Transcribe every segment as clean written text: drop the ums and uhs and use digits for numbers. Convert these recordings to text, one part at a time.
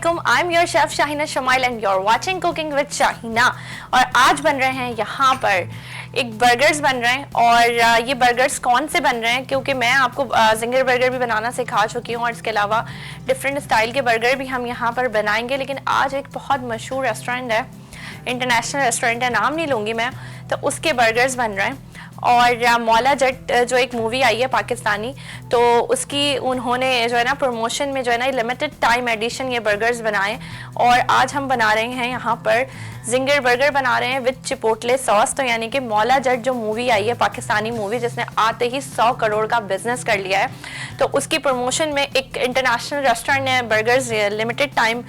अस्सलामुअलैकुम, I am your chef Shaheena Shamail and you're watching cooking with Shaheena. और आज बन रहे हैं यहाँ पर एक बर्गर्स बन रहे हैं। और ये बर्गर्स कौन से बन रहे हैं, क्योंकि मैं आपको जिंगर बर्गर भी बनाना सिखा चुकी हूँ और इसके अलावा डिफरेंट स्टाइल के बर्गर भी हम यहाँ पर बनाएंगे। लेकिन आज एक बहुत मशहूर रेस्टोरेंट है, इंटरनेशनल रेस्टोरेंट है, नाम नहीं लूँगी मैं, तो उसके बर्गर्स बन रहे हैं। और मौला जट जो एक मूवी आई है पाकिस्तानी, तो उसकी उन्होंने जो है ना प्रमोशन में जो है ना लिमिटेड टाइम एडिशन ये बर्गर्स बनाए। और आज हम बना रहे हैं यहाँ पर जिंगर बर्गर बना रहे हैं विद चिपोटले सॉस। तो यानी कि मौला जट जो मूवी आई है पाकिस्तानी मूवी, जिसने आते ही 100 करोड़ का बिजनेस कर लिया है, तो उसकी प्रमोशन में एक इंटरनेशनल रेस्टोरेंट ने बर्गर्स लिमिटेड टाइम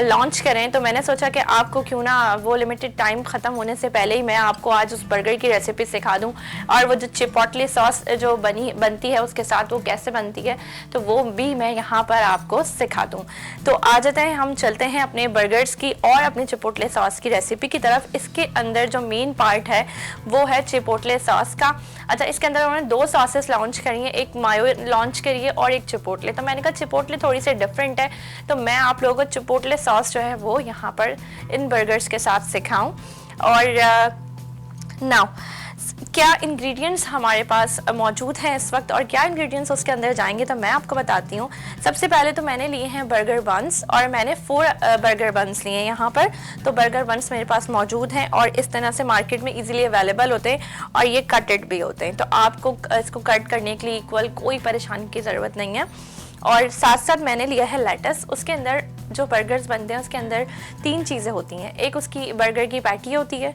लॉन्च करें। तो मैंने सोचा कि आपको क्यों ना वो लिमिटेड टाइम ख़त्म होने से पहले ही मैं आपको आज उस बर्गर की रेसिपी सिखा दूँ, और वो जो चिपोटले सॉस जो बनती है उसके साथ वो कैसे बनती है तो वो भी मैं यहाँ पर आपको सिखा दूँ। तो आ जाते हैं, हम चलते हैं अपने बर्गर्स की और अपने चिपोटले सॉस की रेसिपी की तरफ। इसके अंदर जो मेन पार्ट है वो है चिपोटले सॉस का। अच्छा, इसके अंदर उन्होंने 2 सॉसेस लॉन्च करी हैं, एक मायो लॉन्च करी है और एक चिपोटले। तो मैंने कहा चिपोटले थोड़ी सी डिफरेंट है, तो मैं आप लोगों को चिपोटले सॉस जो है वो यहाँ पर इन बर्गर्स के साथ सिखाऊं। और नाउ क्या इंग्रेडिएंट्स हमारे पास मौजूद हैं इस वक्त और क्या इंग्रेडिएंट्स उसके अंदर जाएंगे, तो मैं आपको बताती हूँ। सबसे पहले तो मैंने लिए हैं बर्गर बन्स, और मैंने 4 बर्गर बन्स लिए हैं यहाँ पर। तो बर्गर बन्स मेरे पास मौजूद हैं और इस तरह से मार्केट में इजीली अवेलेबल होते हैं और ये कटेड भी होते हैं, तो आपको इसको कट करने के लिए इक्वल कोई परेशानी की ज़रूरत नहीं है। और साथ साथ मैंने लिया है लेटस। उसके अंदर जो बर्गर्स बनते हैं उसके अंदर 3 चीज़ें होती हैं। एक उसकी बर्गर की पैटी होती है,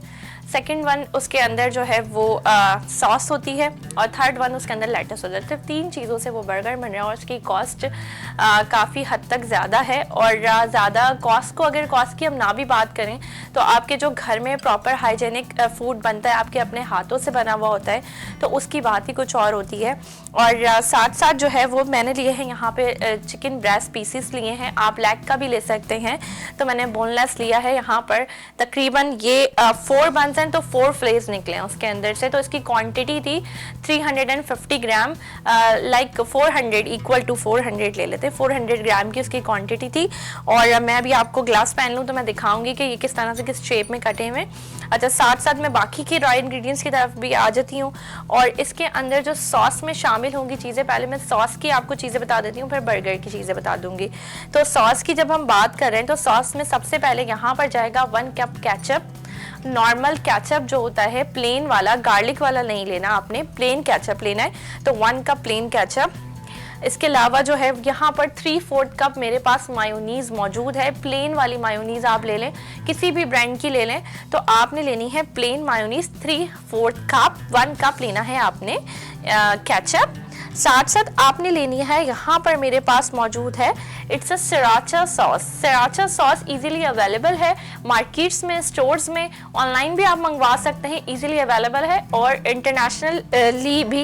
सेकंड वन उसके अंदर जो है वो सॉस होती है, और थर्ड वन उसके अंदर लेटस होता है। तो 3 चीज़ों से वो बर्गर बन रहा है और उसकी कॉस्ट काफ़ी हद तक ज़्यादा है। और ज़्यादा कॉस्ट को, अगर कॉस्ट की हम ना भी बात करें, तो आपके जो घर में प्रॉपर हाइजेनिक फूड बनता है, आपके अपने हाथों से बना हुआ होता है, तो उसकी बात ही कुछ और होती है। और साथ साथ जो है वो मैंने लिए हैं यहाँ पे चिकन ब्रेस्ट पीसेस लिए हैं, आप लेग का भी ले सकते हैं, तो मैंने बोनलेस लिया है यहाँ पर। तकरीबन ये 4 बन्स हैं, तो 4 फ्लेस निकले हैं उसके अंदर से। तो इसकी क्वांटिटी थी 350 ग्राम, लाइक 400 इक्वल टू 400 ले लेते हैं, 400 ग्राम की उसकी क्वांटिटी थी। और मैं अभी आपको ग्लास पहन लूँ तो मैं दिखाऊंगी कि ये किस तरह से किस शेप में कटे हुए। अच्छा, साथ साथ मैं बाकी की रॉ इंग्रेडिएंट्स की तरफ भी आ जाती हूँ। और इसके अंदर जो सॉस में शामिल होंगी चीज़ें, पहले मैं सॉस की आपको चीज़ें बता देती हूँ, फिर बर्गर की चीज़ें बता दूंगी। तो सॉस की जब हम बात कर रहे हैं, तो सॉस में सबसे पहले यहाँ पर जाएगा 1 कप केचप। नॉर्मल केचप जो होता है प्लेन वाला, गार्लिक वाला नहीं लेना आपने, प्लेन केचप लेना है, तो 1 कप प्लेन केचप। इसके अलावा जो है यहाँ पर 3/4 कप मेरे पास मायोनीज़ मौजूद है। प्लेन वाली मायोनीज़ आप ले लें, किसी भी ब्रांड की ले लें, तो आपने लेनी है प्लेन मायोनीज़ 3/4 कप। 1 कप लेना है आपने केचप। साथ साथ आपने लेनी है, यहाँ पर मेरे पास मौजूद है, it's a sriracha sauce. सराचा sauce easily available है मार्केट्स में, स्टोर्स में, ऑनलाइन भी आप मंगवा सकते हैं, इजीली अवेलेबल है। और इंटरनेशनली भी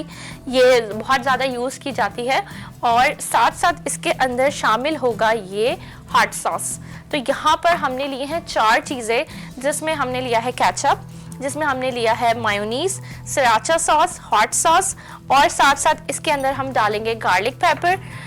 ये बहुत ज़्यादा यूज़ की जाती है। और साथ साथ इसके अंदर शामिल होगा ये हॉट सॉस। तो यहाँ पर हमने लिए हैं 4 चीज़ें, जिसमें हमने लिया है केचप, जिसमें हमने लिया है मायोनीज, सराचा सॉस, हॉट सॉस, और साथ साथ इसके अंदर हम डालेंगे गार्लिक पेपर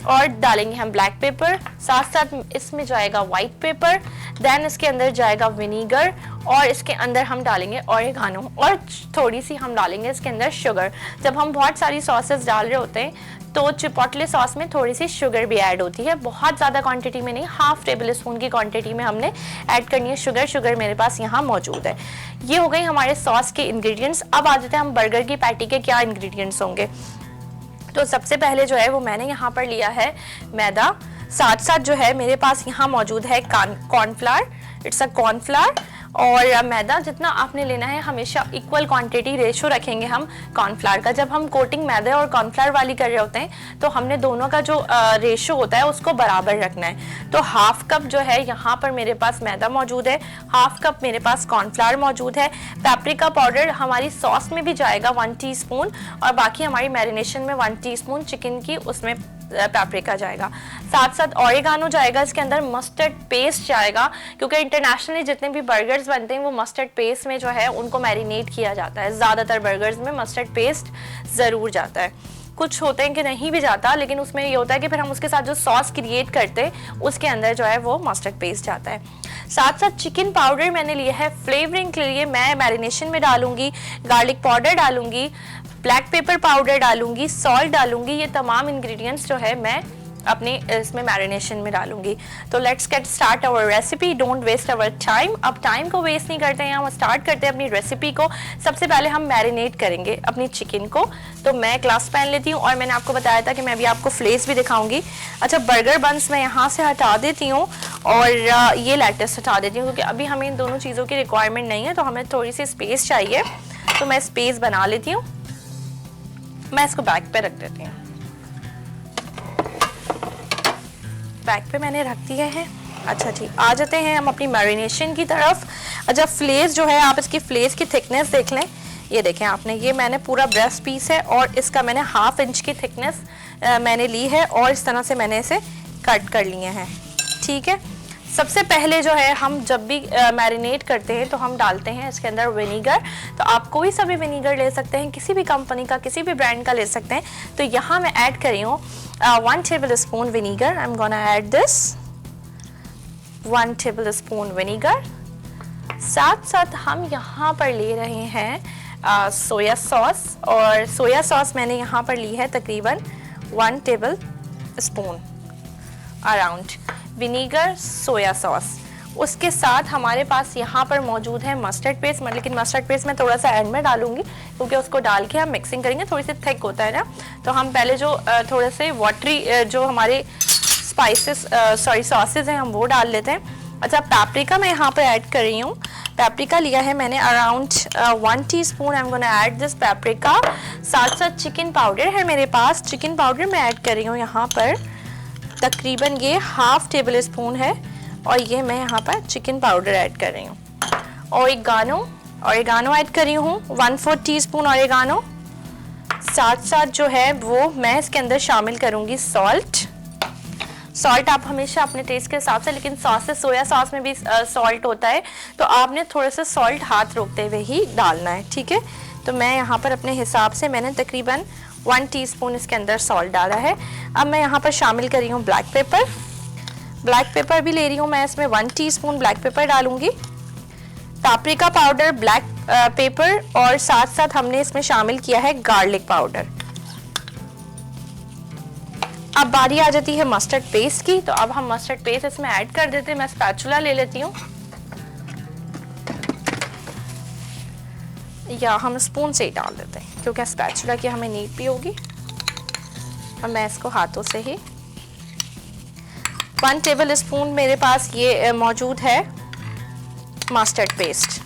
और डालेंगे हम ब्लैक पेपर। साथ साथ इसमें जाएगा वाइट पेपर, देन इसके अंदर जाएगा विनीगर, और इसके अंदर हम डालेंगे ऑरिगानो, और थोड़ी सी हम डालेंगे इसके अंदर शुगर। जब हम बहुत सारी सॉसेस डाल रहे होते हैं तो चिपोटले सॉस में थोड़ी सी शुगर भी ऐड होती है, बहुत ज़्यादा क्वांटिटी में नहीं, 1/2 टेबल स्पून की क्वांटिटी में हमने ऐड करनी है शुगर। शुगर मेरे पास यहाँ मौजूद है। ये हो गई हमारे सॉस के इंग्रेडिएंट्स। अब आ जाते हैं हम बर्गर की पैटी के क्या इंग्रेडिएंट्स होंगे। तो सबसे पहले जो है वो मैंने यहाँ पर लिया है मैदा। साथ साथ जो है मेरे पास यहाँ मौजूद है कॉर्नफ्लावर, इट्स अ कॉर्नफ्लावर। और मैदा जितना आपने लेना है, हमेशा इक्वल क्वांटिटी रेशो रखेंगे हम कॉर्नफ्लावर का। जब हम कोटिंग मैदे और कॉर्नफ्लावर वाली कर रहे होते हैं, तो हमने दोनों का जो रेशो होता है उसको बराबर रखना है। तो 1/2 कप जो है यहाँ पर मेरे पास मैदा मौजूद है, 1/2 कप मेरे पास कॉर्नफ्लावर मौजूद है। पेपरिका पाउडर हमारी सॉस में भी जाएगा 1 टीस्पून, और बाकी हमारी मैरिनेशन में 1 टीस्पून चिकन की उसमें पेपरिका जाएगा। साथ साथ ऑरिगानो जाएगा, इसके अंदर मस्टर्ड पेस्ट जाएगा, क्योंकि इंटरनेशनली जितने भी बर्गर्स बनते हैं वो मस्टर्ड पेस्ट में जो है उनको मैरिनेट किया जाता है। ज़्यादातर बर्गर्स में मस्टर्ड पेस्ट ज़रूर जाता है। कुछ होते हैं कि नहीं भी जाता, लेकिन उसमें ये होता है कि फिर हम उसके साथ जो सॉस क्रिएट करते हैं उसके अंदर जो है वो मस्टर्ड पेस्ट जाता है। साथ साथ चिकन पाउडर मैंने लिया है फ्लेवरिंग के लिए, मैं मैरिनेशन में डालूंगी, गार्लिक पाउडर डालूंगी, ब्लैक पेपर पाउडर डालूंगी, सॉल्ट डालूंगी, ये तमाम इंग्रेडिएंट्स जो है मैं अपने इसमें मैरिनेशन में डालूंगी। तो let's get start our recipe, don't waste our time. अब टाइम को वेस्ट नहीं करते हैं, हम स्टार्ट करते हैं अपनी रेसिपी को। सबसे पहले हम मैरिनेट करेंगे अपनी चिकन को। तो मैं ग्लास पैन लेती हूँ और मैंने आपको बताया था कि मैं अभी आपको फ्लेस भी दिखाऊंगी। अच्छा, बर्गर बंस मैं यहाँ से हटा देती हूँ और ये लेटस हटा देती हूँ, क्योंकि अभी हमें इन दोनों चीज़ों की रिक्वायरमेंट नहीं है, तो हमें थोड़ी सी स्पेस चाहिए, तो मैं स्पेस बना लेती हूँ। मैं इसको बैक पे रख देती हूँ, बैक पे मैंने रख दिया है। अच्छा जी, आ जाते हैं हम अपनी मैरिनेशन की तरफ। अच्छा, फ्लेस जो है, आप इसकी फ्लेस की थिकनेस देख लें, ये देखें आपने, ये मैंने पूरा ब्रेस्ट पीस है और इसका मैंने 1/2 इंच की थिकनेस मैंने ली है और इस तरह से मैंने इसे कट कर लिए हैं। ठीक है, सबसे पहले जो है हम जब भी मैरिनेट करते हैं तो हम डालते हैं इसके अंदर विनीगर। तो आप कोई सा भी विनीगर ले सकते हैं, किसी भी कंपनी का, किसी भी ब्रांड का ले सकते हैं। तो यहाँ मैं ऐड कर रही हूँ 1 tablespoon vinegar. I'm gonna add this 1 tablespoon vinegar. साथ साथ हम यहाँ पर ले रहे हैं सोया सॉस, और सोया सॉस मैंने यहाँ पर ली है तकरीबन 1 tablespoon around vinegar soya sauce. उसके साथ हमारे पास यहाँ पर मौजूद है मस्टर्ड पेस्ट, लेकिन मस्टर्ड पेस्ट मैं थोड़ा सा एंड में डालूंगी, क्योंकि उसको डाल के हम मिक्सिंग करेंगे, थोड़ी सी थिक होता है ना। तो हम पहले जो थोड़े से वाटरी जो हमारे स्पाइसेस सॉसेज हैं हम वो डाल लेते हैं। अच्छा, पैप्रिका मैं यहाँ पर ऐड कर रही हूँ। पैप्रिका लिया है मैंने around 1 teaspoon. I am gonna add this paprika. साथ साथ चिकन पाउडर है मेरे पास, चिकन पाउडर मैं ऐड कर रही हूँ यहाँ पर तकरीबन ये 1/2 टेबलस्पून है, और ये मैं यहाँ पर चिकन पाउडर ऐड कर रही हूँ। ओरिगानो ऐड कर रही हूँ 1/4 टीस्पून ओरिगानो। साथ साथ जो है वो मैं इसके अंदर शामिल करूँगी सॉल्ट। आप हमेशा अपने टेस्ट के हिसाब से, लेकिन सॉस से सोया सॉस में भी सॉल्ट होता है, तो आपने थोड़ा सा सॉल्ट हाथ रोकते हुए ही डालना है। ठीक है, तो मैं यहाँ पर अपने हिसाब से मैंने तकरीबन 1 टीस्पून इसके अंदर सॉल्ट डाला है। अब मैं यहाँ पर शामिल कर रही हूँ ब्लैक पेपर भी ले रही हूँ मैं, इसमें 1 टीस्पून ब्लैक पेपर डालूंगी, पैप्रिका पाउडर, ब्लैक पेपर, और साथ साथ हमने इसमें शामिल किया है गार्लिक पाउडर। अब बारी आ जाती है मस्टर्ड पेस्ट की, तो अब हम मस्टर्ड पेस्ट इसमें ऐड कर देते हैं। मैं स्पैचुला ले लेती हूँ, या हम स्पून से ही डाल देते हैं, क्योंकि स्पैचुला की हमें नीड भी होगी। और मैं इसको हाथों से ही 1 टेबलस्पून मेरे पास ये मौजूद है मस्टर्ड पेस्ट।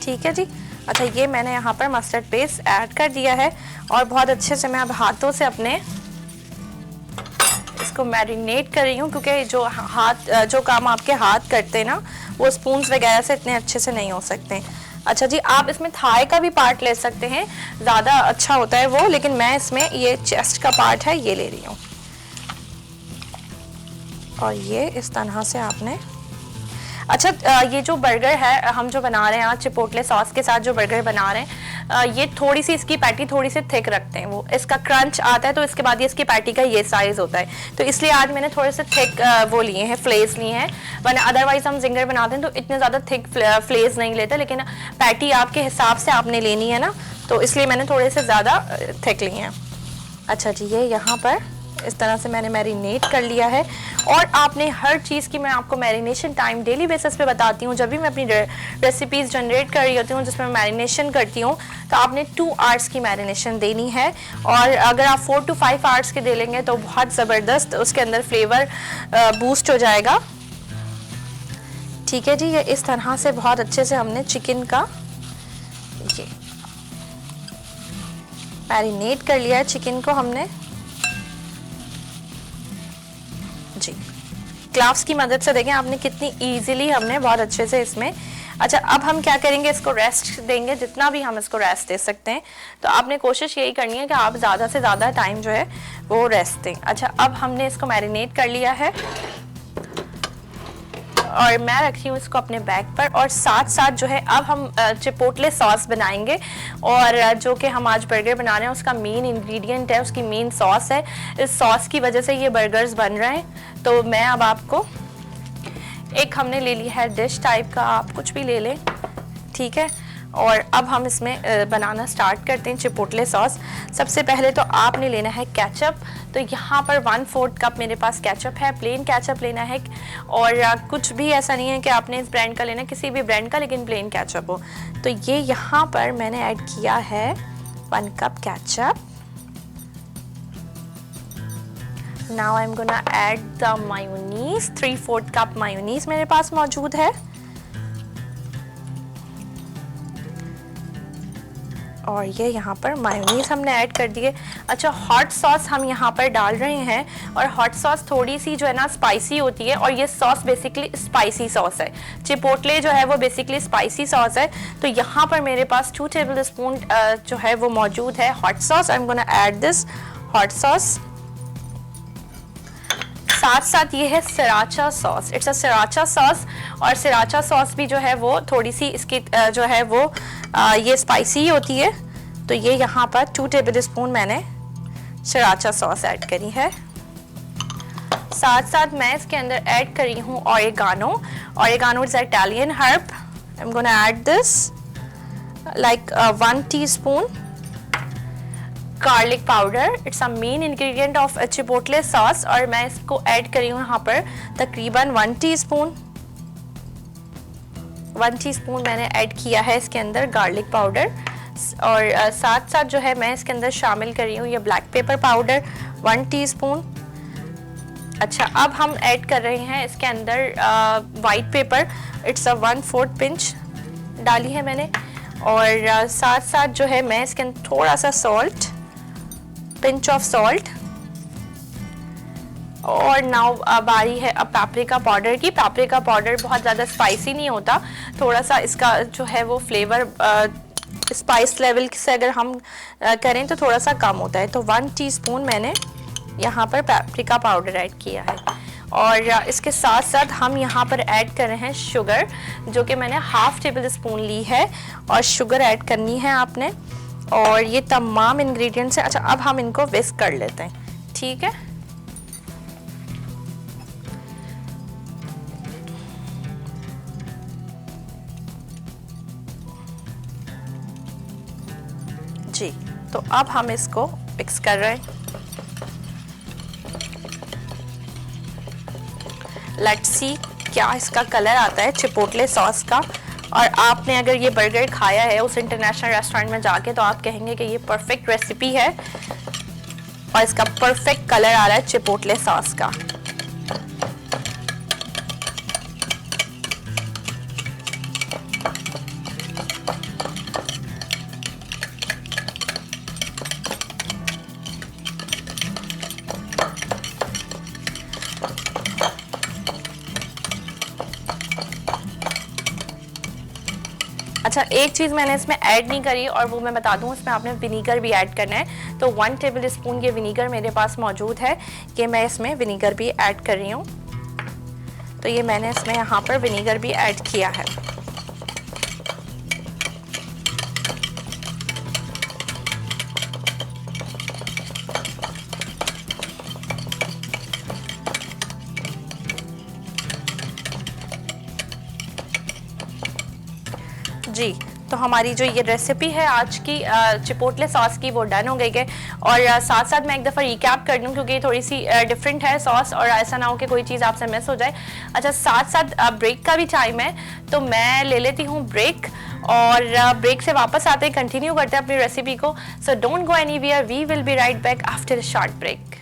ठीक है जी। अच्छा, ये मैंने यहाँ पर मस्टर्ड पेस्ट ऐड कर दिया है और बहुत अच्छे से मैं अब हाथों से अपने इसको मैरिनेट कर रही हूँ, क्योंकि जो काम आपके हाथ करते हैं ना, वो स्पून्स वगैरह से इतने अच्छे से नहीं हो सकते। अच्छा जी, आप इसमें थाई का भी पार्ट ले सकते हैं, ज़्यादा अच्छा होता है वो, लेकिन मैं इसमें ये चेस्ट का पार्ट है ये ले रही हूँ। और ये इस तरह से आपने, अच्छा ये जो बर्गर है हम जो बना रहे हैं आज चिपोटले सॉस के साथ जो बर्गर बना रहे हैं, ये थोड़ी सी इसकी पैटी थोड़ी सी थिक रखते हैं, वो इसका क्रंच आता है, तो इसके बाद ये इसकी पैटी का ये साइज होता है, तो इसलिए आज मैंने थोड़े से थिक वो लिए हैं, फ्लेस लिए हैं। वरना अदरवाइज हम जिंगर बनाते हैं तो इतने ज़्यादा थिक फ्लेस नहीं लेते, लेकिन पैटी आपके हिसाब से आपने लेनी है ना, तो इसलिए मैंने थोड़े से ज़्यादा थिक लिए हैं। अच्छा जी, ये यहाँ पर इस तरह से मैंने मैरिनेट कर लिया है। और आपने हर चीज़ की मैं आपको मैरिनेशन टाइम डेली बेसिस पे बताती हूँ, जब भी मैं अपनी रेसिपीज़ जनरेट कर रही होती हूँ जिसमें मैं मैरिनेशन करती हूँ, तो आपने 2 आवर्स की मैरिनेशन देनी है। और अगर आप 4 to 5 आवर्स के दे लेंगे तो बहुत ज़बरदस्त उसके अंदर फ्लेवर बूस्ट हो जाएगा। ठीक है जी, ये इस तरह से बहुत अच्छे से हमने चिकन का ये मैरिनेट कर लिया है, चिकन को हमने जी ग्लव्स की मदद से। देखें आपने कितनी इजीली हमने बहुत अच्छे से इसमें। अच्छा, अब हम क्या करेंगे, इसको रेस्ट देंगे, जितना भी हम इसको रेस्ट दे सकते हैं। तो आपने कोशिश यही करनी है कि आप ज़्यादा से ज़्यादा टाइम जो है वो रेस्ट दें। अच्छा, अब हमने इसको मैरिनेट कर लिया है और मैं रखी हूँ इसको अपने बैग पर। और साथ साथ जो है अब हम चिपोटले सॉस बनाएंगे, और जो कि हम आज बर्गर बना रहे हैं उसका मेन इंग्रेडिएंट है, उसकी मेन सॉस है। इस सॉस की वजह से ये बर्गर्स बन रहे हैं। तो मैं अब आपको एक हमने ले ली है डिश टाइप का, आप कुछ भी ले लें, ठीक है। और अब हम इसमें बनाना स्टार्ट करते हैं चिपोटले सॉस। सबसे पहले तो आपने लेना है केचप। तो यहाँ पर 1/4 कप मेरे पास केचप है, प्लेन केचप लेना है। और कुछ भी ऐसा नहीं है कि आपने इस ब्रांड का लेना है, किसी भी ब्रांड का, लेकिन प्लेन केचप हो। तो ये यहाँ पर मैंने ऐड किया है 1 cup ketchup. Now I am gonna add the mayonnaise. 3/4 cup mayonnaise मेरे पास मौजूद है। और ये यहाँ पर मायोनीज हमने ऐड कर दिए। अच्छा, हॉट सॉस हम यहाँ पर डाल रहे हैं, और हॉट सॉस थोड़ी सी जो है ना स्पाइसी होती है, और ये सॉस बेसिकली स्पाइसी सॉस है। चिपोटले जो है वो बेसिकली स्पाइसी सॉस है। तो यहाँ पर मेरे पास 2 टेबल स्पून जो है वो मौजूद है hot sauce. I am gonna add this hot sauce. साथ साथ ये है sriracha sauce, it's a sriracha sauce. और सराचा सॉस भी जो है वो थोड़ी सी इसकी जो है वो ये स्पाइसी होती है। तो ये यहाँ पर 2 टेबल स्पून मैंने सराचा सॉस ऐड करी है। साथ साथ मैं इसके अंदर ऐड करी हूँ oregano. Oregano is Italian herb. I am gonna add this like 1 teaspoon. Garlic powder, it's a main ingredient of chipotle sauce, और मैं इसको ऐड करी हूँ यहाँ पर तकरीबन 1 टीस्पून। 1 टीस्पून मैंने ऐड किया है इसके अंदर गार्लिक पाउडर। और साथ साथ जो है मैं इसके अंदर शामिल कर रही हूँ ये ब्लैक पेपर पाउडर 1 टीस्पून। अच्छा, अब हम ऐड कर रहे हैं इसके अंदर white paper, it's a 1/4 pinch डाली है मैंने। और साथ साथ जो है मैं इसके अंदर थोड़ा सा सॉल्ट, पिंच ऑफ सॉल्ट। और नाउ बारी है अब पापरिका पाउडर की। पापरिका पाउडर बहुत ज़्यादा स्पाइसी नहीं होता, थोड़ा सा इसका जो है वो फ्लेवर स्पाइस लेवल से अगर हम करें तो थोड़ा सा कम होता है। तो 1 टीस्पून मैंने यहाँ पर पापरिका पाउडर ऐड किया है। और इसके साथ साथ हम यहाँ पर ऐड कर रहे हैं शुगर, जो कि मैंने 1/2 टेबल स्पून ली है। और शुगर ऐड करनी है आपने। और ये तमाम इंग्रेडिएंट्स हैं। अच्छा, अब हम इनको विस्क कर लेते हैं, ठीक है। जी, तो अब हम इसको मिक्स कर रहे हैं। लेट्स सी क्या इसका कलर आता है चिपोटले सॉस का। और आपने अगर ये बर्गर खाया है उस इंटरनेशनल रेस्टोरेंट में जाके, तो आप कहेंगे कि ये परफेक्ट रेसिपी है, और इसका परफेक्ट कलर आ रहा है चिपोटले सॉस का। अच्छा, एक चीज़ मैंने इसमें ऐड नहीं करी, और वो मैं बता दूं, इसमें आपने विनीगर भी ऐड करना है। तो 1 टेबल स्पून ये विनीगर मेरे पास मौजूद है, कि मैं इसमें विनीगर भी ऐड कर रही हूँ। तो ये मैंने इसमें यहाँ पर विनीगर भी ऐड किया है। जी, तो हमारी जो ये रेसिपी है आज की चिपोटले सॉस की, वो डन हो गई है। और साथ साथ मैं एक दफ़ा रिकैप कर दूं, क्योंकि थोड़ी सी डिफरेंट है सॉस, और ऐसा ना हो कि कोई चीज़ आपसे मिस हो जाए। अच्छा, साथ साथ ब्रेक का भी टाइम है, तो मैं ले लेती हूँ ब्रेक। और ब्रेक से वापस आते हैं, कंटिन्यू करते हैं अपनी रेसिपी को। So don't go anywhere, we will be right back after a short break.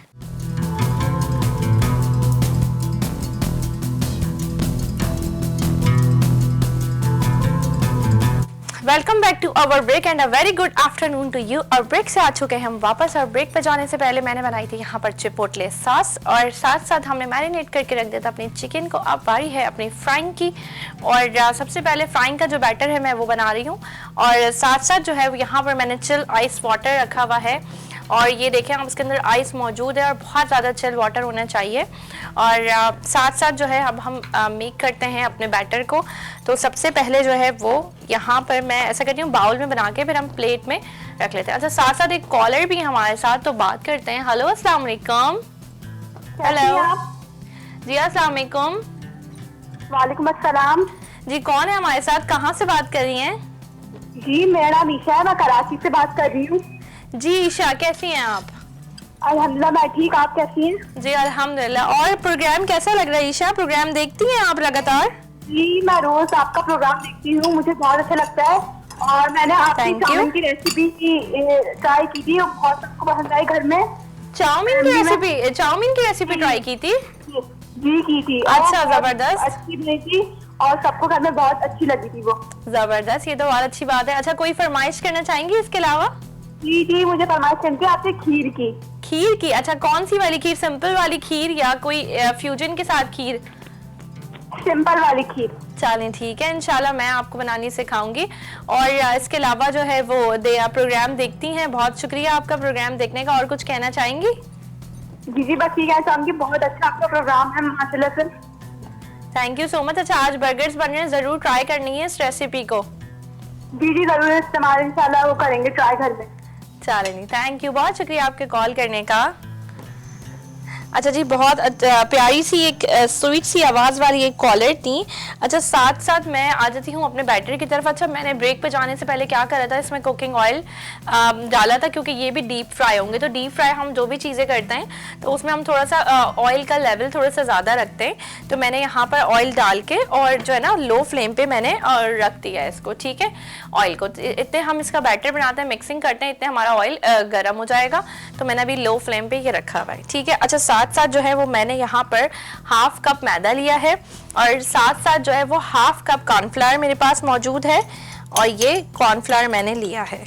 Welcome back to our break and a very good afternoon to you. और ब्रेक से आ चुके हैं हम वापस, और ब्रेक पे जाने से पहले मैंने बनाई थी यहाँ पर चिपोटले सॉस, और साथ साथ हमने मैरिनेट करके रख दिया था अपनी चिकन को। अब बारी है अपनी फ्राइंग की, और सबसे पहले फ्राइंग का जो बैटर है मैं वो बना रही हूँ। और साथ साथ जो है यहाँ पर मैंने चिल आइस वाटर रखा हुआ है, और ये देखें आप इसके अंदर आइस मौजूद है और बहुत ज़्यादा चिल वाटर होना चाहिए। और साथ साथ जो है अब हम मेक करते हैं अपने बैटर को। तो सबसे पहले जो है वो यहाँ पर मैं ऐसा करती हूँ, बाउल में बना के फिर हम प्लेट में रख लेते हैं। अच्छा, साथ साथ एक कॉलर भी हमारे साथ, तो बात करते हैं। हेलो, अस्सलाम वालेकुम। हेलो जी, अस्सलाम वालेकुम। वालेकुम अस्सलाम जी, कौन है हमारे साथ, कहाँ से बात कर रही हैं? जी, मेरा नाम ईशा है, मैं कराची से बात कर रही हूँ। जी ईशा, कैसी हैं आप? अल्हम्दुलिल्लाह मैं ठीक, आप कैसी हैं? जी अल्हम्दुलिल्लाह। और प्रोग्राम कैसा लग रहा है ईशा? प्रोग्राम देखती हैं आप लगातार? जी, मैं रोज आपका प्रोग्राम देखती हूँ, मुझे बहुत अच्छा लगता है। और मैंने आपकी Thank you. चाउमीन की रेसिपी ट्राई की थी, बहुत सबको पसंद आई घर में। चाउमीन की रेसिपी ट्राई की थी? जी की थी। अच्छा, और जबरदस्त। अच्छी बनी थी और सबको घर में बहुत अच्छी लगी थी वो। जबरदस्त, ये तो बहुत अच्छी बात है। अच्छा, कोई फरमाइश करना चाहेंगी इसके अलावा? जी जी, मुझे फरमाइश करनी थी आपसे खीर की। खीर की? अच्छा, कौन सी वाली खीर, सिंपल वाली खीर या कोई फ्यूजन के साथ खीर? सिंपल वाली खीर। चलें ठीक है, इंशाल्लाह मैं आपको बनानी सिखाऊंगी। और इसके अलावा जो है वो आप प्रोग्राम देखती हैं, बहुत शुक्रिया आपका प्रोग्राम देखने का। और कुछ कहना चाहेंगी? जी जी, बस ये कहना चाहूंगी, बहुत अच्छा आपका प्रोग्राम है माशाल्लाह से। Thank you so much. अच्छा, आज बर्गर्स बन रहे हैं, जरूर ट्राई करनी है इस रेसिपी को। जी जी, जरूर इस्तेमाल इंशाल्लाह वो करेंगे ट्राई घर में। चलें नहीं, थैंक यू, बहुत शुक्रिया आपके कॉल करने का। अच्छा जी, बहुत प्यारी सी एक स्वीट सी आवाज़ वाली एक कॉलर थी। अच्छा, साथ साथ मैं आ जाती हूँ अपने बैटर की तरफ। अच्छा, मैंने ब्रेक पे जाने से पहले क्या करा था, इसमें कुकिंग ऑयल डाला था, क्योंकि ये भी डीप फ्राई होंगे। तो डीप फ्राई हम जो भी चीज़ें करते हैं तो उसमें हम थोड़ा सा ऑयल का लेवल थोड़ा सा ज़्यादा रखते हैं। तो मैंने यहाँ पर ऑयल डाल के और जो है ना लो फ्लेम पर मैंने रख दिया है इसको, ठीक है। ऑयल को इतने हम इसका बैटर बनाते हैं, मिक्सिंग करते हैं, इतने हमारा ऑयल गर्म हो जाएगा। तो मैंने अभी लो फ्लेम पे ये रखा हुआ है, ठीक है। अच्छा, साथ साथ जो है वो मैंने यहाँ पर हाफ कप मैदा लिया है और साथ साथ जो है वो हाफ कप कॉर्नफ्लावर मेरे पास मौजूद है और ये कॉर्नफ्लावर मैंने लिया है।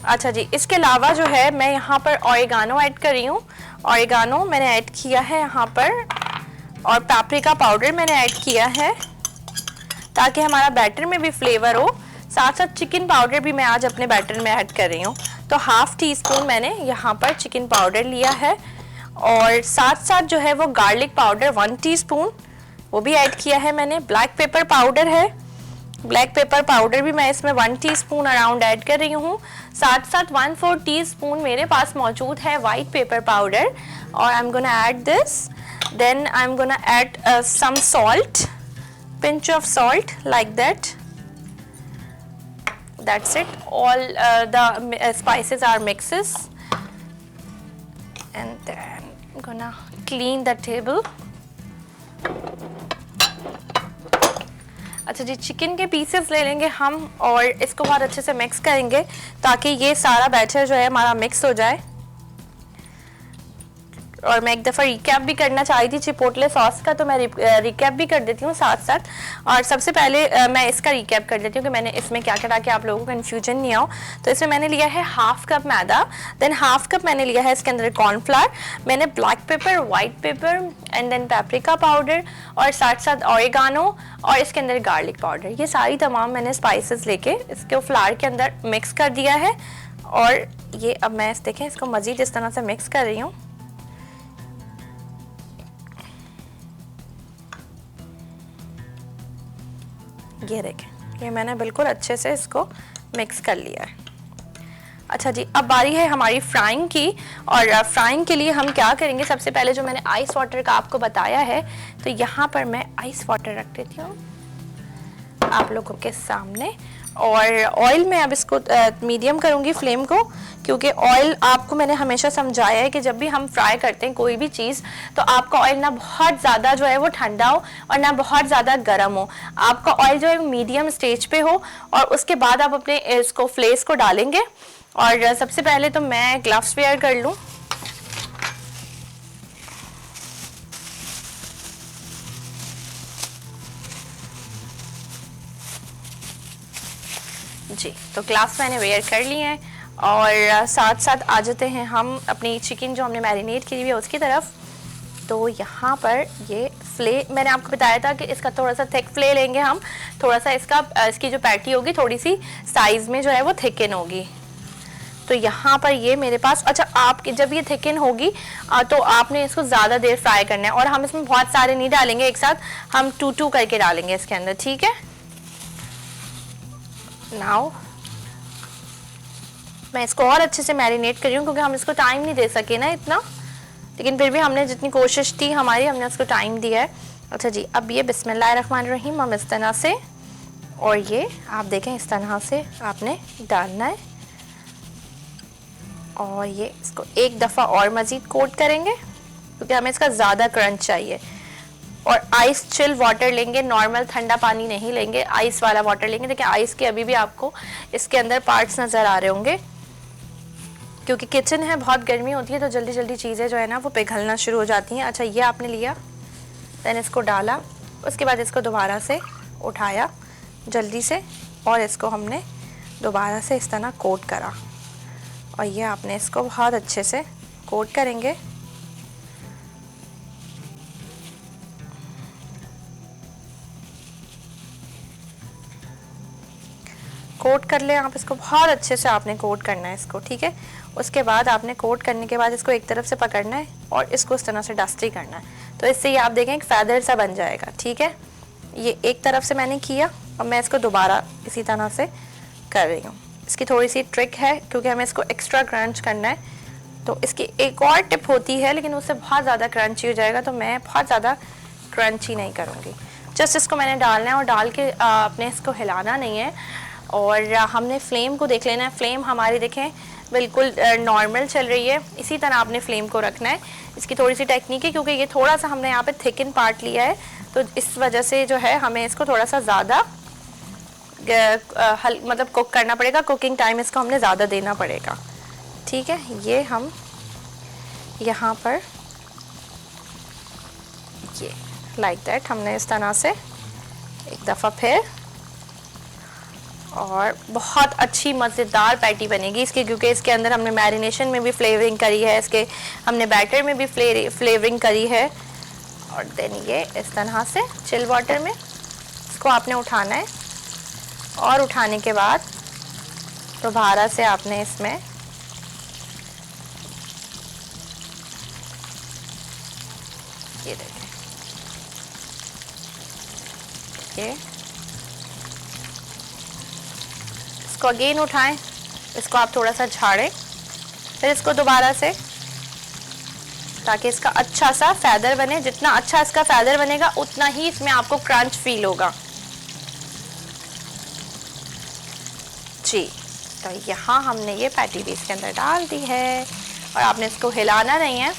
अच्छा जी, इसके अलावा जो है मैं यहाँ पर ऑरिगानो ऐड कर रही हूँ। ऑरिगानो मैंने ऐड किया है यहाँ पर और पेपरिका पाउडर मैंने ऐड किया है ताकि हमारा बैटर में भी फ्लेवर हो। साथ साथ चिकन पाउडर भी मैं आज अपने बैटर में ऐड कर रही हूँ। तो हाफ टी स्पून मैंने यहाँ पर चिकन पाउडर लिया है और साथ साथ जो है वो गार्लिक पाउडर 1 टीस्पून वो भी ऐड किया है मैंने। ब्लैक पेपर पाउडर है, ब्लैक पेपर पाउडर भी मैं इसमें 1 टीस्पून अराउंड ऐड कर रही हूँ। साथ साथ 1/4 टीस्पून मेरे पास मौजूद है वाइट पेपर पाउडर और I am gonna add this. Then I am gonna add some salt, pinch of salt like that. That's it. All the spices are mixes and then I'm gonna clean the table. अच्छा जी, chicken के pieces ले लेंगे हम और इसको बहुत अच्छे से मिक्स करेंगे ताकि ये सारा बैटर जो है हमारा मिक्स हो जाए। और मैं एक दफ़ा रिकैप भी करना चाह रही थी चिपोटले सॉस का, तो मैं रिकैप भी कर देती हूँ साथ साथ। और सबसे पहले मैं इसका रिकैप कर देती हूँ कि मैंने इसमें क्या क्या डाला, आप लोगों को कन्फ्यूजन नहीं हो। तो इसमें मैंने लिया है हाफ कप मैदा, देन हाफ कप मैंने लिया है इसके अंदर कॉर्नफ्लावर, मैंने black pepper, white pepper and then paprika powder और साथ साथ ऑरिगानो और इसके अंदर गार्लिक पाउडर। ये सारी तमाम मैंने स्पाइसेस लेके इसके फ्लावर के अंदर मिक्स कर दिया है। और ये अब मैं देखें इसको मज़ीद इस तरह से मिक्स कर रही हूँ। ये देखें, ये मैंने बिल्कुल अच्छे से इसको मिक्स कर लिया है। अच्छा जी, अब बारी है हमारी फ्राइंग की। और फ्राइंग के लिए हम क्या करेंगे, सबसे पहले जो मैंने आइस वाटर का आपको बताया है, तो यहाँ पर मैं आइस वाटर रख देती हूँ आप लोगों के सामने। और ऑयल में अब इसको मीडियम करूँगी फ्लेम को, क्योंकि ऑयल आपको मैंने हमेशा समझाया है कि जब भी हम फ्राई करते हैं कोई भी चीज़, तो आपका ऑयल ना बहुत ज़्यादा जो है वो ठंडा हो और ना बहुत ज़्यादा गर्म हो। आपका ऑयल जो है मीडियम स्टेज पे हो और उसके बाद आप अपने इसको फ्लेस को डालेंगे। और सबसे पहले तो मैं ग्लव्स वेयर कर लूँ। जी, तो ग्लव्स मैंने वेयर कर लिए हैं। और साथ साथ आ जाते हैं हम अपनी चिकन जो हमने मैरिनेट की हुई है उसकी तरफ। तो यहाँ पर ये फ्ले मैंने आपको बताया था कि इसका थोड़ा सा थिक फ्ले लेंगे हम, थोड़ा सा इसकी जो पैटी होगी थोड़ी सी साइज़ में जो है वो थिकन होगी। तो यहाँ पर ये मेरे पास, अच्छा आपकी जब ये थिकन होगी तो आपने इसको ज़्यादा देर फ्राई करना है, और हम इसमें बहुत सारे नहीं डालेंगे एक साथ, हम 2-2 करके डालेंगे इसके अंदर, ठीक है। नाउ मैं इसको और अच्छे से मैरिनेट कर रही हूँ क्योंकि हम इसको टाइम नहीं दे सके ना इतना, लेकिन फिर भी हमने जितनी कोशिश थी हमारी, हमने उसको टाइम दिया है। अच्छा जी, अब ये बिस्मिल्लाहिर्रहमानिर्रहीम हम इस तरह से, और ये आप देखें इस तरह से आपने डालना है, और ये इसको एक दफ़ा और मज़ीद कोट करेंगे क्योंकि हमें इसका ज़्यादा क्रंच चाहिए। और आइस चिल वाटर लेंगे, नॉर्मल ठंडा पानी नहीं लेंगे, आइस वाला वाटर लेंगे। देखिए आइस के अभी भी आपको इसके अंदर पार्ट्स नज़र आ रहे होंगे क्योंकि किचन है, बहुत गर्मी होती है तो जल्दी जल्दी चीज़ें जो है ना वो पिघलना शुरू हो जाती हैं। अच्छा ये आपने लिया, देन इसको डाला, उसके बाद इसको दोबारा से उठाया जल्दी से, और इसको हमने दोबारा से इस तरह कोट करा, और ये आपने इसको बहुत अच्छे से कोट करेंगे। कोट कर लें आप इसको, बहुत अच्छे से आपने कोट करना है इसको, ठीक है। उसके बाद आपने कोट करने के बाद इसको एक तरफ से पकड़ना है और इसको इस तरह से डस्टी करना है, तो इससे ये आप देखें एक फैदर सा बन जाएगा, ठीक है। ये एक तरफ से मैंने किया और मैं इसको दोबारा इसी तरह से कर रही हूँ। इसकी थोड़ी सी ट्रिक है क्योंकि हमें इसको एक्स्ट्रा क्रंच करना है, तो इसकी एक और टिप होती है लेकिन उससे बहुत ज़्यादा क्रंची हो जाएगा, तो मैं बहुत ज़्यादा क्रंची नहीं करूँगी। जस्ट इसको मैंने डालना है और डाल के अपने इसको हिलाना नहीं है, और हमने फ्लेम को देख लेना है। फ्लेम हमारी देखें बिल्कुल नॉर्मल चल रही है, इसी तरह आपने फ्लेम को रखना है। इसकी थोड़ी सी टेक्निक है क्योंकि ये थोड़ा सा हमने यहाँ पे थिकन पार्ट लिया है, तो इस वजह से जो है हमें इसको थोड़ा सा ज़्यादा मतलब कुक करना पड़ेगा, कुकिंग टाइम इसको हमने ज़्यादा देना पड़ेगा, ठीक है। ये हम यहाँ पर ये लाइक दैट हमने इस तरह से एक दफ़ा फिर, और बहुत अच्छी मज़ेदार पैटी बनेगी इसकी क्योंकि इसके अंदर हमने मैरिनेशन में भी फ्लेवरिंग करी है, इसके हमने बैटर में भी फ्लेवरिंग करी है। और देन ये इस तरह से चिल वाटर में इसको आपने उठाना है, और उठाने के बाद दोबारा से आपने इसमें ये देखें, ये इसको अगेन उठाएं, इसको आप थोड़ा सा झाड़ें, फिर इसको दोबारा से, ताकि इसका अच्छा सा फैदर बने। जितना अच्छा इसका फैदर बनेगा उतना ही इसमें आपको क्रंच फील होगा जी। तो यहाँ हमने ये पैटी भी इसके अंदर डाल दी है, और आपने इसको हिलाना नहीं है।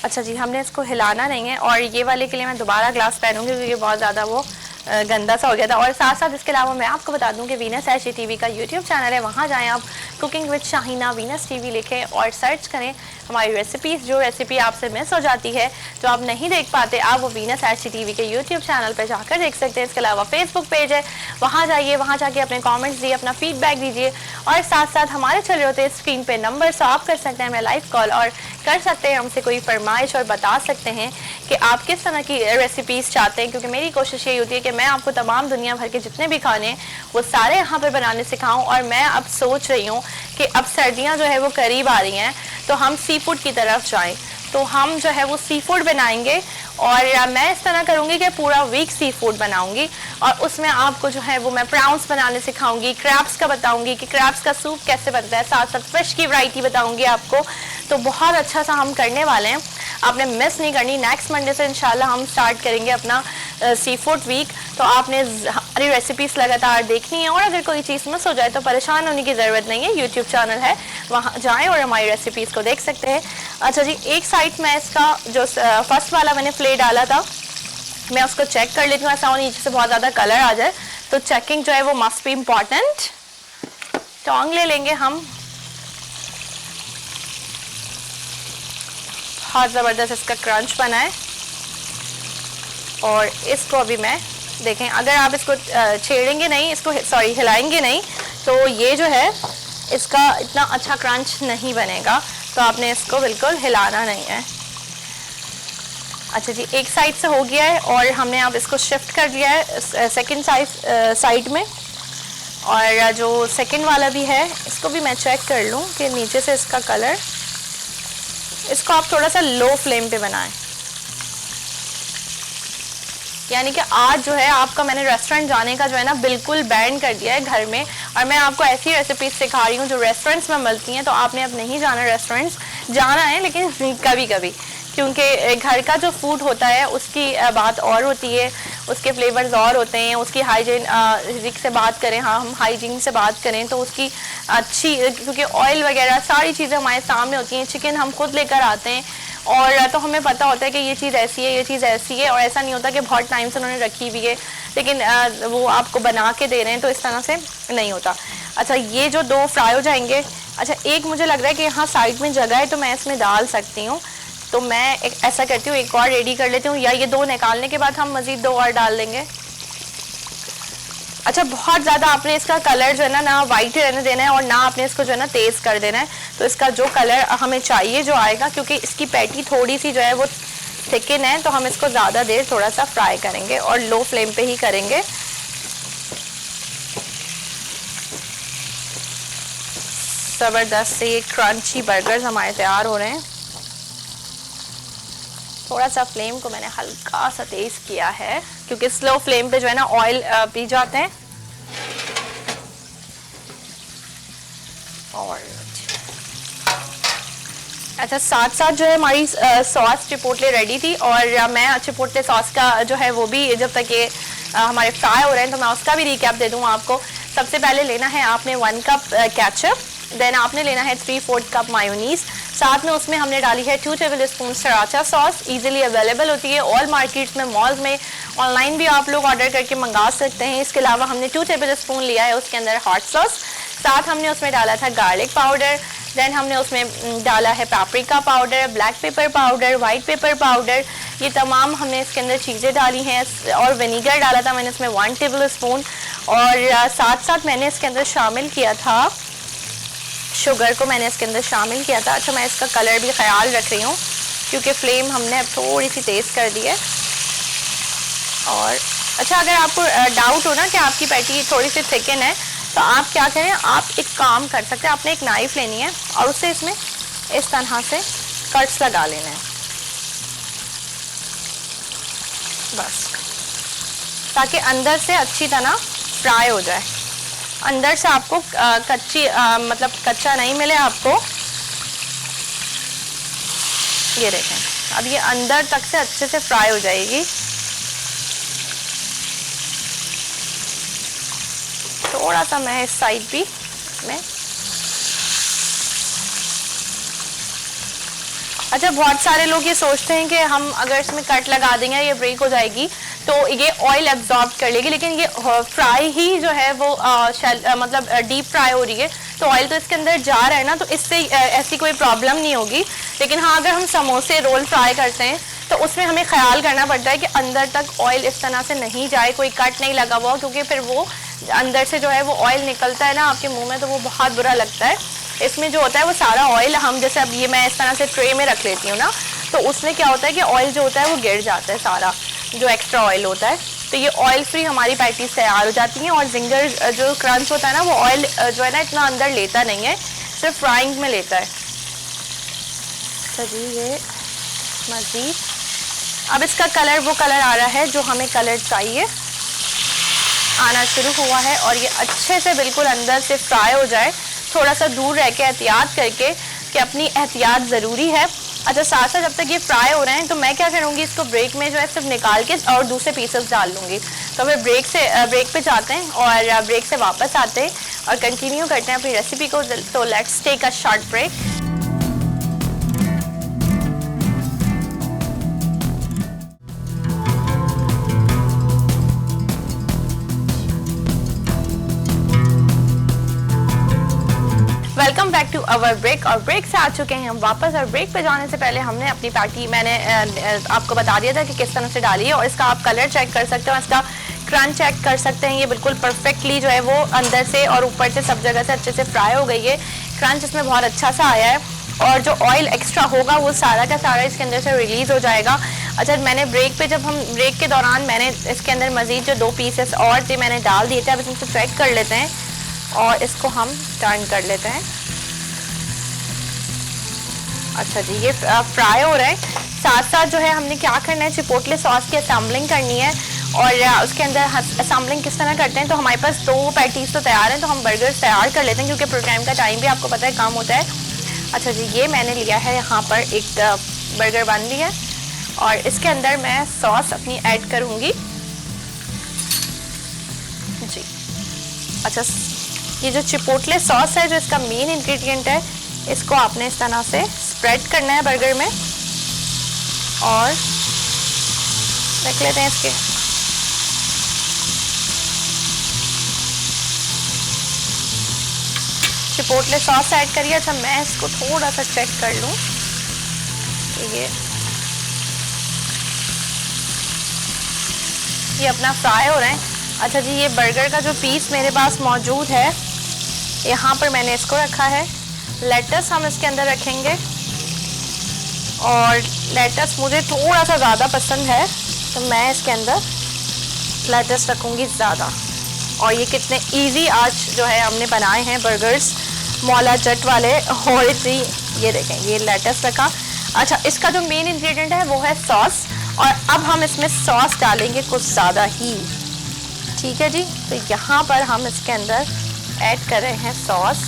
अच्छा जी, हमने इसको हिलाना नहीं है, और ये वाले के लिए मैं दोबारा ग्लास पहनूंगी क्योंकि बहुत ज़्यादा वो गंदा सा हो गया था। और साथ साथ इसके अलावा मैं आपको बता दूं कि वीनस HGTV का यूट्यूब चैनल है, वहाँ जाएं आप, cooking with Shaheena Venus TV लिखें और सर्च करें हमारी रेसिपीज़। जो रेसिपी आपसे मिस हो जाती है, जो आप नहीं देख पाते, आप वो वीनस HGTV के यूट्यूब चैनल पर जाकर देख सकते हैं। इसके अलावा फेसबुक पेज है, वहाँ जाइए, वहाँ जाके अपने कॉमेंट्स दिए, अपना फीडबैक दीजिए, और साथ साथ हमारे चल रहे होते हैं स्क्रीन पर नंबर, सो आप कर सकते हैं हमें लाइव कॉल और कर सकते हैं हमसे कोई फरमाइश और बता सकते हैं कि आप किस तरह की रेसिपीज़ चाहते हैं, क्योंकि मेरी कोशिश यही होती है कि मैं आपको तमाम दुनिया भर के जितने भी खाने हैं वो सारे यहाँ पर बनाने सिखाऊं। और मैं अब सोच रही हूँ कि अब सर्दियाँ जो है वो करीब आ रही हैं, तो हम सी फूड की तरफ जाएं, तो हम जो है वो सी फूड बनाएंगे, और मैं इस तरह करूँगी कि पूरा वीक सी फूड बनाऊँगी, और उसमें आपको जो है वो मैं प्राउंस बनाने सिखाऊंगी, क्रैब्स का बताऊंगी कि क्रैब्स का सूप कैसे बनता है, साथ साथ फिश की वैरायटी बताऊंगी आपको। तो बहुत अच्छा सा हम करने वाले हैं, आपने मिस नहीं करनी। नेक्स्ट मंडे से इंशाल्लाह हम स्टार्ट करेंगे अपना सी फूड वीक, तो आपने हमारी रेसिपीज़ लगातार देखनी है, और अगर कोई चीज़ मिस हो जाए तो परेशान होने की ज़रूरत नहीं है, यूट्यूब चैनल है, वहाँ जाएं और हमारी रेसिपीज़ को देख सकते हैं। अच्छा जी, एक साइड में इसका जो फर्स्ट वाला मैंने प्लेट डाला था, मैं उसको चेक कर लेती हूँ, ऐसा हो नीचे से बहुत ज़्यादा कलर आ जाए, तो चेकिंग जो है वो मस्ट बी इम्पॉर्टेंट। टोंग ले लेंगे हम, बहुत ज़बरदस्त इसका क्रंच बना है, और इसको अभी मैं देखें, अगर आप इसको छेड़ेंगे नहीं, इसको सॉरी हिलाएंगे नहीं, तो ये जो है इसका इतना अच्छा क्रंच नहीं बनेगा, तो आपने इसको बिल्कुल हिलाना नहीं है। अच्छा जी, एक साइड से हो गया है और हमने अब इसको शिफ्ट कर दिया है सेकंड साइड में, और जो सेकंड वाला भी है इसको भी मैं चेक कर लूँ कि नीचे से इसका कलर, इसको आप थोड़ा सा लो फ्लेम पे बनाएं। यानी कि आज जो है आपका, मैंने रेस्टोरेंट जाने का जो है ना बिल्कुल बैन कर दिया है घर में, और मैं आपको ऐसी रेसिपीज सिखा रही हूँ जो रेस्टोरेंट्स में मिलती हैं। तो आपने अब नहीं जाना रेस्टोरेंट्स, जाना है लेकिन कभी कभी, क्योंकि घर का जो फूड होता है उसकी बात और होती है, उसके फ्लेवर्स और होते हैं, उसकी हाइजीन से बात करें, हाँ हम हाइजीन से बात करें तो उसकी अच्छी, क्योंकि ऑयल वगैरह सारी चीज़ें हमारे सामने होती हैं। चिकन हम खुद लेकर आते हैं और तो हमें पता होता है कि ये चीज़ ऐसी है, ये चीज़ ऐसी है, और ऐसा नहीं होता कि बहुत टाइम से उन्होंने रखी हुई है लेकिन वो आपको बना के दे रहे हैं, तो इस तरह से नहीं होता। अच्छा, ये जो दो फ्राई हो जाएंगे। अच्छा, एक मुझे लग रहा है कि यहाँ साइड में जगह है तो मैं इसमें डाल सकती हूँ, तो मैं ऐसा करती हूँ, एक और रेडी कर लेती हूँ, या ये दो निकालने के बाद हम मज़ीद दो और डाल देंगे। अच्छा, बहुत ज़्यादा आपने इसका कलर जो है ना वाइट ही रहने देना है और ना आपने इसको जो है ना तेज़ कर देना है। तो इसका जो कलर हमें चाहिए जो आएगा, क्योंकि इसकी पैटी थोड़ी सी जो है वो थिकन है, तो हम इसको ज़्यादा देर थोड़ा सा फ्राई करेंगे और लो फ्लेम पे ही करेंगे। ज़बरदस्त से ये क्रंची बर्गर्स हमारे तैयार हो रहे हैं। थोड़ा सा फ्लेम को मैंने हल्का सा तेज़ किया है क्योंकि स्लो फ्लेम पे जो है ना ऑयल पी जाते हैं। और अच्छा, साथ साथ जो है हमारी सॉस चिपोटले रेडी थी, और मैं चिपोटले सॉस का जो है वो भी, जब तक ये हमारे फ्राई हो रहे हैं तो मैं उसका भी रिकैप दे दूँ आपको। सबसे पहले लेना है आपने 1 कप केचप, देन आपने लेना है 3/4 कप मायोनीज, साथ में उसमें हमने डाली है 2 टेबलस्पून सराचा सॉस। इजीली अवेलेबल होती है ऑल मार्केट्स में, मॉल्स में, ऑनलाइन भी आप लोग ऑर्डर करके मंगा सकते हैं। इसके अलावा हमने 2 टेबलस्पून लिया है उसके अंदर हॉट सॉस, साथ हमने उसमें डाला था गार्लिक पाउडर, देन हमने उसमें डाला है paprika powder, black pepper powder, white pepper powder, ये तमाम हमने इसके अंदर चीज़ें डाली हैं। और विनीगर डाला था मैंने इसमें 1 टेबलस्पून, और साथ साथ मैंने इसके अंदर शामिल किया था शुगर को, मैंने इसके अंदर शामिल किया था। अच्छा, मैं इसका कलर भी ख्याल रख रही हूँ क्योंकि फ्लेम हमने अब थोड़ी सी तेज़ कर दी है। और अच्छा, अगर आपको डाउट हो ना कि आपकी पैटी थोड़ी सी थिकन है तो आप क्या करें, आप एक काम कर सकते हैं, आपने एक नाइफ लेनी है और उससे इसमें इस तरह से कट्स लगा लेने हैं बस, ताकि अंदर से अच्छी तरह फ्राई हो जाए, अंदर से आपको कच्ची मतलब कच्चा नहीं मिले आपको। ये देखें, अब ये अंदर तक से अच्छे से फ्राई हो जाएगी। थोड़ा सा मैं इस साइड भी में, अच्छा, बहुत सारे लोग ये सोचते हैं कि हम अगर इसमें कट लगा देंगे ये ब्रेक हो जाएगी तो ये ऑयल एब्जॉर्ब कर लेगी, लेकिन ये फ्राई ही जो है वो मतलब डीप फ्राई हो रही है, तो ऑयल तो इसके अंदर जा रहा है ना, तो इससे ऐसी कोई प्रॉब्लम नहीं होगी। लेकिन हाँ, अगर हम समोसे रोल फ्राई करते हैं तो उसमें हमें ख्याल करना पड़ता है कि अंदर तक ऑयल इस तरह से नहीं जाए, कोई कट नहीं लगा हुआ, क्योंकि फिर वो अंदर से जो है वो ऑयल निकलता है ना आपके मुँह में, तो वो बहुत बुरा लगता है। इसमें जो होता है वो सारा ऑयल हम, जैसे अब ये मैं इस तरह से ट्रे में रख लेती हूँ ना, तो उसमें क्या होता है कि ऑयल जो होता है वो गिर जाता है, सारा जो एक्स्ट्रा ऑयल होता है, तो ये ऑयल फ्री हमारी पैटीज तैयार हो जाती हैं। और जिंगर जो क्रंच होता है ना, वो ऑयल जो है ना इतना अंदर लेता नहीं है, सिर्फ फ्राइंग में लेता है। चलिए, ये मज़ीद अब इसका कलर, वो कलर आ रहा है जो हमें कलर चाहिए, आना शुरू हुआ है, और ये अच्छे से बिल्कुल अंदर से फ्राई हो जाए। थोड़ा सा दूर रह के एहतियात करके, कि अपनी एहतियात ज़रूरी है। अच्छा, साथ साथ जब तक ये फ्राई हो रहे हैं तो मैं क्या करूँगी, इसको ब्रेक में जो है सिर्फ निकाल के और दूसरे पीसेस डाल लूँगी। तो फिर ब्रेक पे जाते हैं और ब्रेक से वापस आते हैं और कंटिन्यू करते हैं अपनी रेसिपी को। तो let's take a short break. Welcome back to our break. और ब्रेक से आ चुके हैं हम वापस, और ब्रेक पे जाने से पहले हमने अपनी पैटी, मैंने आपको बता दिया था कि किस तरह से डाली है, और इसका आप कलर चेक कर सकते हो, इसका क्रंच चेक कर सकते हैं। ये बिल्कुल परफेक्टली जो है वो अंदर से और ऊपर से सब जगह से अच्छे से फ्राई हो गई है। क्रंच इसमें बहुत अच्छा सा आया है, और जो ऑयल एक्स्ट्रा होगा वो सारा का सारा इसके अंदर से रिलीज़ हो जाएगा। अच्छा, मैंने ब्रेक पे, जब हम ब्रेक के दौरान मैंने इसके अंदर मज़ीद जो 2 पीसेस और थे मैंने डाल दिए थे, अब इसमें से चेक कर लेते हैं। और इसको हम टर्न कर लेते हैं। अच्छा जी, ये फ्राई हो रहा है। साथ साथ जो है हमने क्या करना है, चिपोटले सॉस की असेंबलिंग करनी है। और उसके अंदर असेंबलिंग किस तरह करते हैं, तो हमारे पास 2 पैटीज तो तैयार हैं, तो हम बर्गर्स तैयार कर लेते हैं क्योंकि प्रोग्राम का टाइम भी आपको पता है कम होता है। अच्छा जी, ये मैंने लिया है यहाँ पर एक बर्गर बन लिया और इसके अंदर मैं सॉस अपनी ऐड करूँगी जी। अच्छा, ये जो चिपोटले सॉस है, जो इसका मेन इंग्रेडिएंट है, इसको आपने इस तरह से स्प्रेड करना है बर्गर में और रख लेते हैं इसके। चिपोटले सॉस ऐड करिए। अच्छा, मैं इसको थोड़ा सा चेक कर लूँ। ये अपना फ्राई हो रहे हैं। अच्छा जी, ये बर्गर का जो पीस मेरे पास मौजूद है, यहाँ पर मैंने इसको रखा है। लेटस हम इसके अंदर रखेंगे और लेटस मुझे थोड़ा सा ज़्यादा पसंद है तो मैं इसके अंदर लेटस रखूँगी ज़्यादा। और ये कितने इजी आज जो है हमने बनाए हैं बर्गर्स मौला जट वाले। और जी ये देखें, ये लेटस रखा। अच्छा, इसका जो मेन इंग्रेडिएंट है वो है सॉस और अब हम इसमें सॉस डालेंगे कुछ ज़्यादा ही। ठीक है जी, तो यहाँ पर हम इसके अंदर ऐड कर रहे हैं सॉस।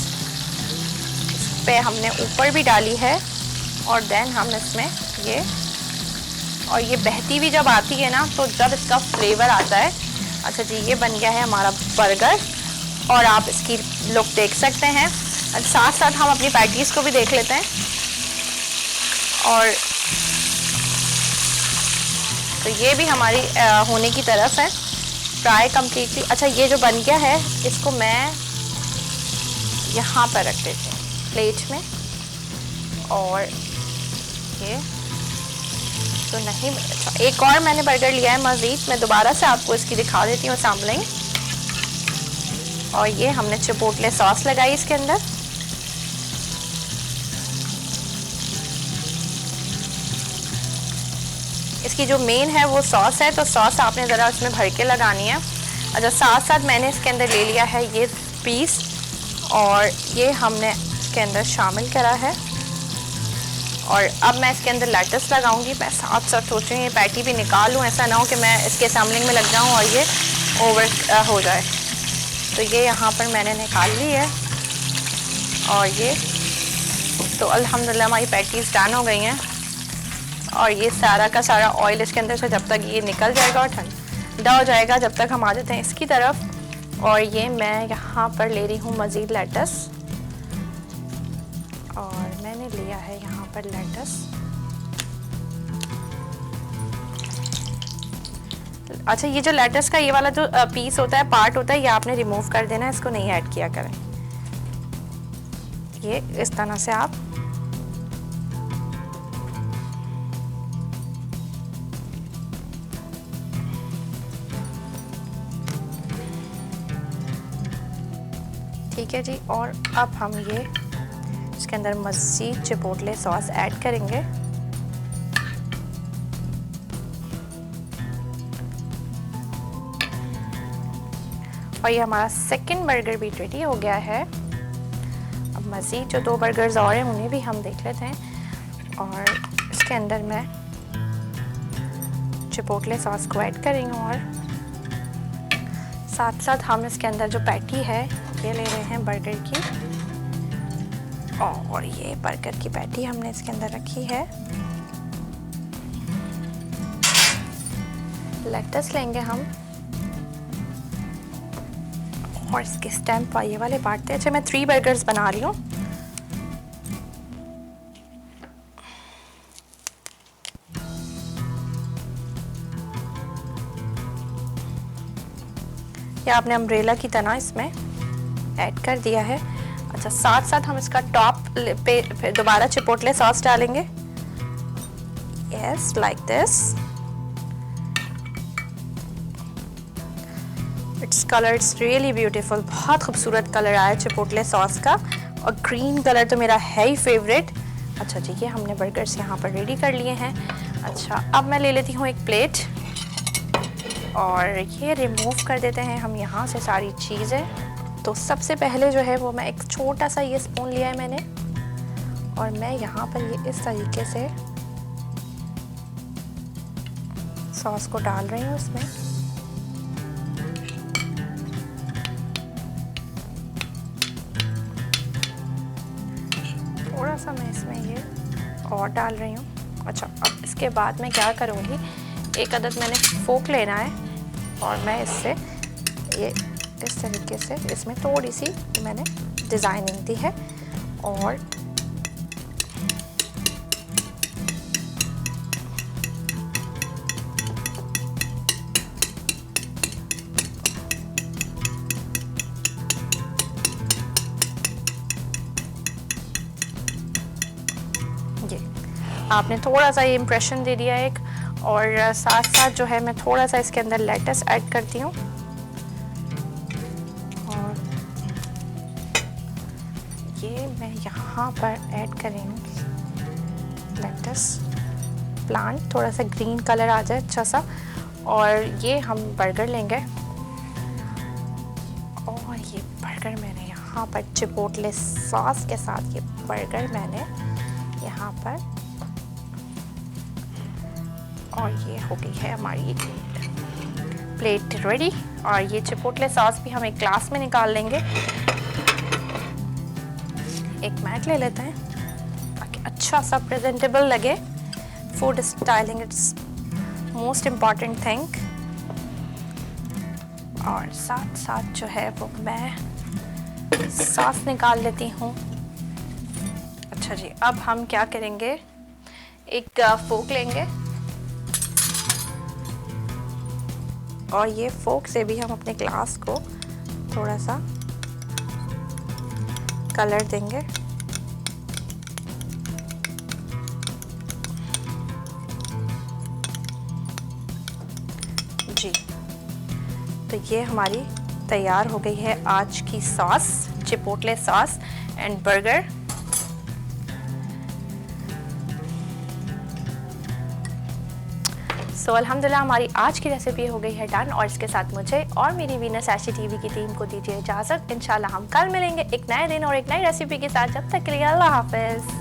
इस पे हमने ऊपर भी डाली है और देन हम इसमें ये बहती भी जब आती है ना, तो जब इसका फ्लेवर आता है। अच्छा जी, ये बन गया है हमारा बर्गर और आप इसकी लुक देख सकते हैं। साथ साथ हम अपनी पैटीज़ को भी देख लेते हैं। और तो ये भी हमारी होने की तरफ है, फ्राई कम्प्लीटली। अच्छा, ये जो बन गया है इसको मैं यहाँ पर रख देती हूँ प्लेट में। और ये तो नहीं, अच्छा एक और मैंने बर्गर लिया है मज़ीद, मैं दोबारा से आपको इसकी दिखा देती हूँ सैम्पलिंग। और ये हमने चिपोटले सॉस लगाई इसके अंदर। इसकी जो मेन है वो सॉस है, तो सॉस आपने ज़रा उसमें भर के लगानी है। अच्छा, साथ साथ मैंने इसके अंदर ले लिया है ये पीस और ये हमने इसके अंदर शामिल करा है। और अब मैं इसके अंदर लेटस लगाऊंगी। मैं साथ साथ सोच रही हूँ ये पैटी भी निकाल लूँ, ऐसा ना हो कि मैं इसके असेंबलिंग में लग जाऊँ और ये ओवर हो जाए। तो ये यहाँ पर मैंने निकाल ली है और ये तो अल्हम्दुलिल्लाह हमारी पैटीज़ डन हो गई हैं। और ये सारा का सारा ऑयल इसके अंदर से जब तक ये निकल जाएगा और ठंडा हो जाएगा, जब तक हम आ जाते हैं इसकी तरफ। और ये मैं यहाँ पर ले रही हूँ मज़ीद लेटस और मैंने लिया है यहाँ पर लेटस। अच्छा, ये जो लेटस का ये वाला जो पीस होता है, पार्ट होता है, ये आपने रिमूव कर देना है, इसको नहीं ऐड किया करें। ये इस तरह से आप ठीक है जी। और अब हम ये इसके अंदर मज़ीद चिपोटले सॉस ऐड करेंगे। और ये हमारा सेकंड बर्गर भी रेडी हो गया है। अब मज़ीद जो 2 बर्गर्स और हैं उन्हें भी हम देख लेते हैं। और इसके अंदर मैं चिपोटले सॉस को ऐड करेंगे और साथ साथ हम इसके अंदर जो पैटी है ये ले रहे हैं बर्गर की। और ये बर्गर की पैटी हमने इसके अंदर रखी है। लेटस लेंगे हम और इसके स्टैम्प ये वाले बांटते हैं। अच्छा, मैं 3 बर्गर्स बना रही हूँ। ये आपने अम्ब्रेला की तरह इसमें ऐड कर दिया है। अच्छा, साथ साथ हम इसका टॉप पे दोबारा चिपोटले सॉस डालेंगे। Yes, like this. Its colour it's really beautiful. बहुत खूबसूरत कलर आया चिपोटले सॉस का और ग्रीन कलर तो मेरा है ही फेवरेट। अच्छा जी, ये हमने बर्गर्स यहाँ पर रेडी कर लिए हैं। अच्छा, अब मैं ले लेती हूँ एक प्लेट और ये रिमूव कर देते हैं हम यहाँ से सारी चीज़ें। तो सबसे पहले जो है वो मैं एक छोटा सा ये स्पून लिया है मैंने, और मैं यहाँ पर ये इस तरीके से सॉस को डाल रही हूँ इसमें। थोड़ा सा मैं इसमें ये और डाल रही हूँ। अच्छा, अब इसके बाद मैं क्या करूँगी, एक अदद मैंने फोक लेना है और मैं इससे ये इस तरीके से इसमें थोड़ी सी मैंने डिज़ाइनिंग दी है, और ये आपने थोड़ा सा ये इम्प्रेशन दे दिया एक, और साथ साथ जो है मैं थोड़ा सा इसके अंदर लेटस ऐड करती हूँ। और ये मैं यहाँ पर ऐड कर रही हूँ लेटस प्लांट, थोड़ा सा ग्रीन कलर आ जाए अच्छा सा। और ये हम बर्गर लेंगे, और ये बर्गर मैंने यहाँ पर चिपोटले सॉस के साथ ये बर्गर मैंने यहाँ पर, और ये हो गई है हमारी प्लेट रेडी। और ये चिपोटले सॉस भी हम एक ग्लास में निकाल लेंगे। एक मैट ले लेते हैं ताकि अच्छा सा प्रेजेंटेबल लगे। Food styling it's most important thing. और साथ साथ जो है वो मैं सॉस निकाल लेती हूँ। अच्छा जी, अब हम क्या करेंगे, एक फोक लेंगे, और ये फोक से भी हम अपने ग्लास को थोड़ा सा कलर देंगे। जी, तो ये हमारी तैयार हो गई है आज की sauce, chipotle sauce and burger. तो अल्हम्दुलिल्लाह हमारी आज की रेसिपी हो गई है डन, और इसके साथ मुझे और मेरी वीनस ऐशी टीवी की टीम को दीजिए इजाज़त। इंशाल्लाह हम कल मिलेंगे एक नए दिन और एक नई रेसिपी के साथ। जब तक के लिए अल्लाह हाफ़िज़।